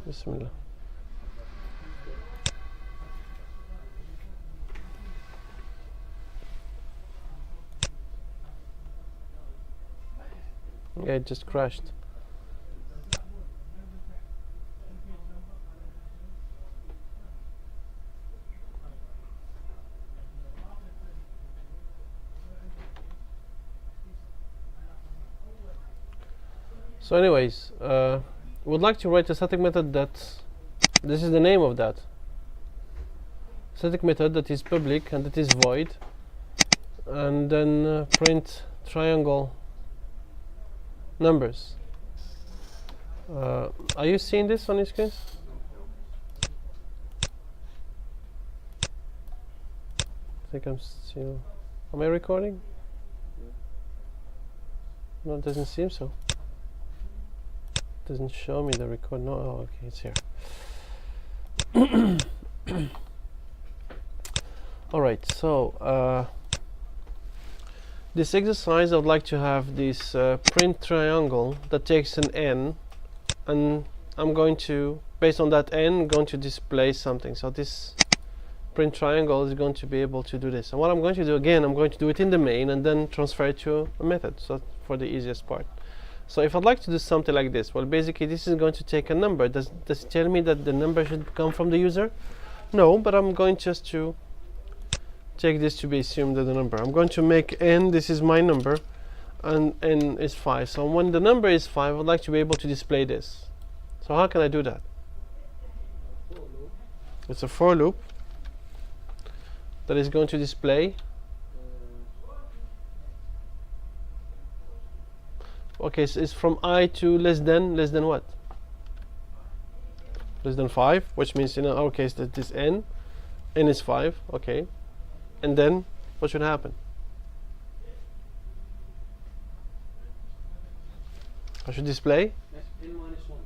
Bismillah. Yeah, it just crashed. So anyways, would like to write a static method that this is the name of that static method that is public and that is void, and then print triangle numbers. Are you seeing this on your screen? I think I'm still. Am I recording? No, it doesn't seem so. Doesn't show me the record. No, oh, okay, it's here. Alright, so this exercise I would like to have this print triangle that takes an n, and I'm going to, based on that n, going to display something. So this print triangle is going to be able to do this. And what I'm going to do again, I'm going to do it in the main and then transfer it to a method, so for the easiest part. So if I'd like to do something like this, well, basically this is going to take a number. Does it tell me that the number should come from the user? No, but I'm going just to take this to be assumed as a number. I'm going to make n, this is my number, and n is 5. So when the number is 5, I'd like to be able to display this. So how can I do that? It's a for loop that is going to display. Okay, so it's from I to less than what? Less than 5, which means in our case that this n is 5, okay. And then what should happen? I should display n minus 1.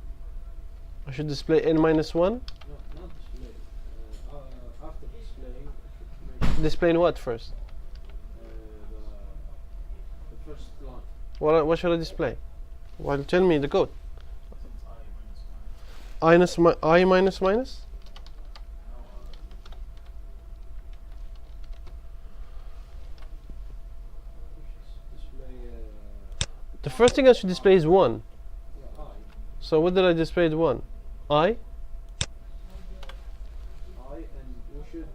I should display n minus 1. No, not display. After displaying, Displaying what first? the first line. What should I display? Well, tell me the code. I minus minus? The first thing I should display is 1. Yeah, I. So what did I display? 1. I? And we should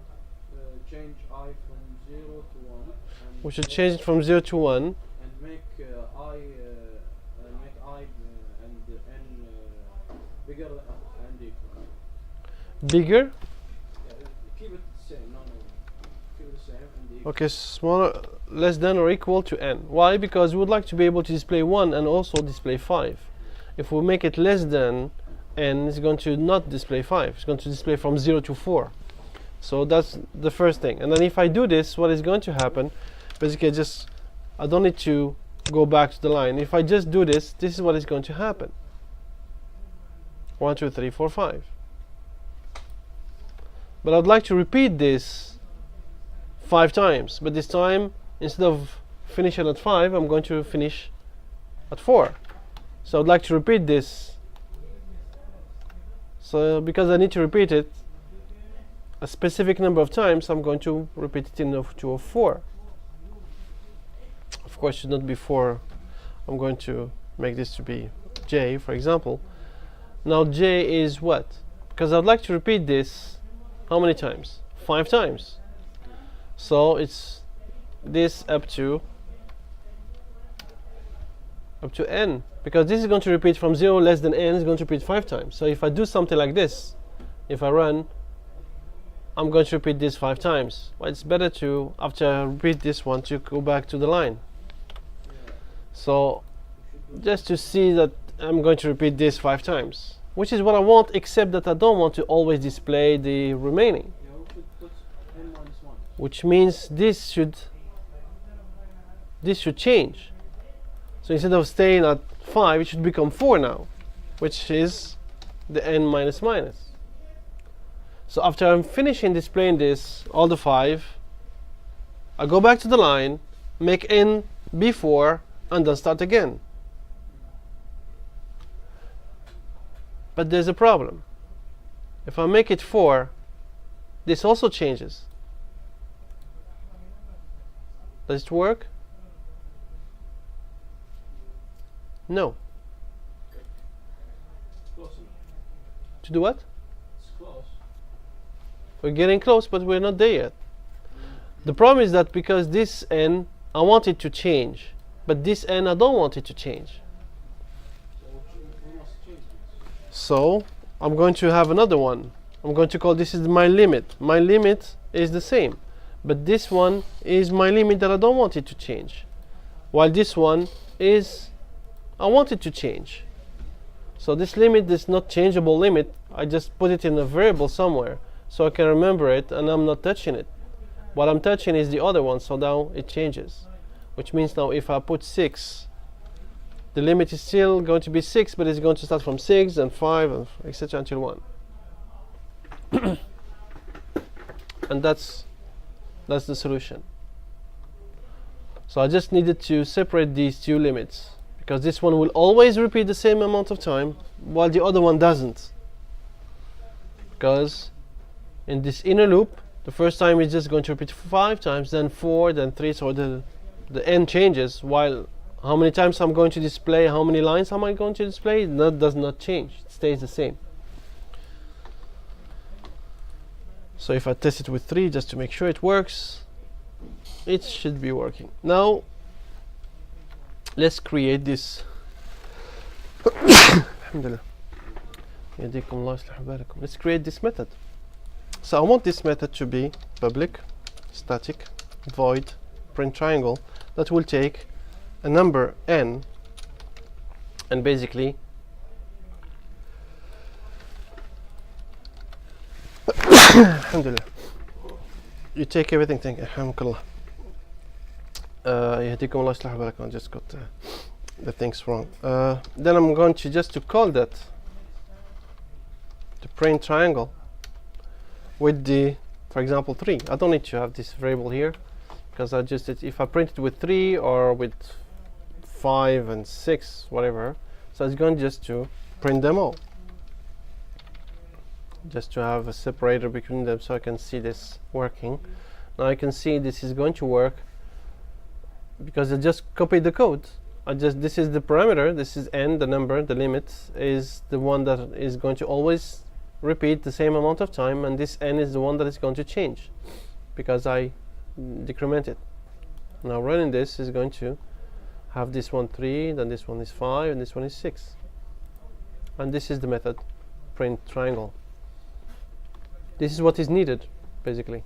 change I from 0 to 1. And We should change it from 0 to 1. And make I and n bigger and equal. Bigger? Yeah, keep it the same. No. Keep it the same and equal. Okay, smaller, less than or equal to n. Why? Because we would like to be able to display 1 and also display 5. If we make it less than n, it's going to not display 5. It's going to display from 0 to 4. So that's the first thing. And then if I do this, what is going to happen? Basically, I don't need to go back to the line. If I just do this, this is what is going to happen. 1, 2, 3, 4, 5. But I'd like to repeat this 5 times. But this time, instead of finishing at 5, I'm going to finish at 4. So I'd like to repeat this. So because I need to repeat it a specific number of times, I'm going to repeat it in to a 4. Of course, it should not be 4. I'm going to make this to be j, for example. Now j is what? Because I'd like to repeat this how many times? 5 times. So it's this up to n, because this is going to repeat from 0 less than n, is going to repeat 5 times. So if I do something like this, if I run, I'm going to repeat this 5 times. Well, it's better to, after I repeat this one, to go back to the line. So just to see that I'm going to repeat this 5 times, which is what I want, except that I don't want to always display the remaining. Yeah, we should put n minus 1. Which means this should change. So instead of staying at 5, it should become 4 now, which is the n minus minus. So after I'm finishing displaying this, all the 5, I go back to the line, make n be 4, and then start again. But there's a problem. If I make it 4, this also changes. Does it work? No. Close enough. To do what? It's close. We're getting close, but we're not there yet. The problem is that because this n, I want it to change, but this n, I don't want it to change. So we must change this. So I'm going to have another one. I'm going to call this is my limit. My limit is the same, but this one is my limit that I don't want it to change, while this one is I want it to change. So this limit is not changeable limit. I just put it in a variable somewhere so I can remember it, and I'm not touching it. What I'm touching is the other one, so now it changes, which means now if I put 6, the limit is still going to be 6, but it's going to start from 6 and 5 and etc. until 1. And that's the solution. So I just needed to separate these two limits, because this one will always repeat the same amount of time while the other one doesn't. Because in this inner loop, the first time it's just going to repeat 5 times, then 4, then 3, so the n changes, while how many times I'm going to display, how many lines am I going to display, that does not change, it stays the same. So if I test it with 3 just to make sure it works, it should be working. Now let's create this. Alhamdulillah. Let's create this method. So I want this method to be public static void print triangle that will take a number n and basically Alhamdulillah, you take everything. Thank you. Alhamdulillah. يهديكم الله يصلح بالكم. I just got the things wrong. Then I'm going to just to call that the print triangle with the, for example, 3. I don't need to have this variable here, because I just if I print it with 3 or with 5 and 6, whatever, so it's going just to print them all, just to have a separator between them so I can see this working. Now I can see this is going to work because I just copied the code. This is the parameter, this is n, the number, the limit is the one that is going to always repeat the same amount of time, and this n is the one that is going to change because I decrement it. Now running this is going to have this one 3, then this one is 5, and this one is 6. And this is the method print triangle. This is what is needed basically.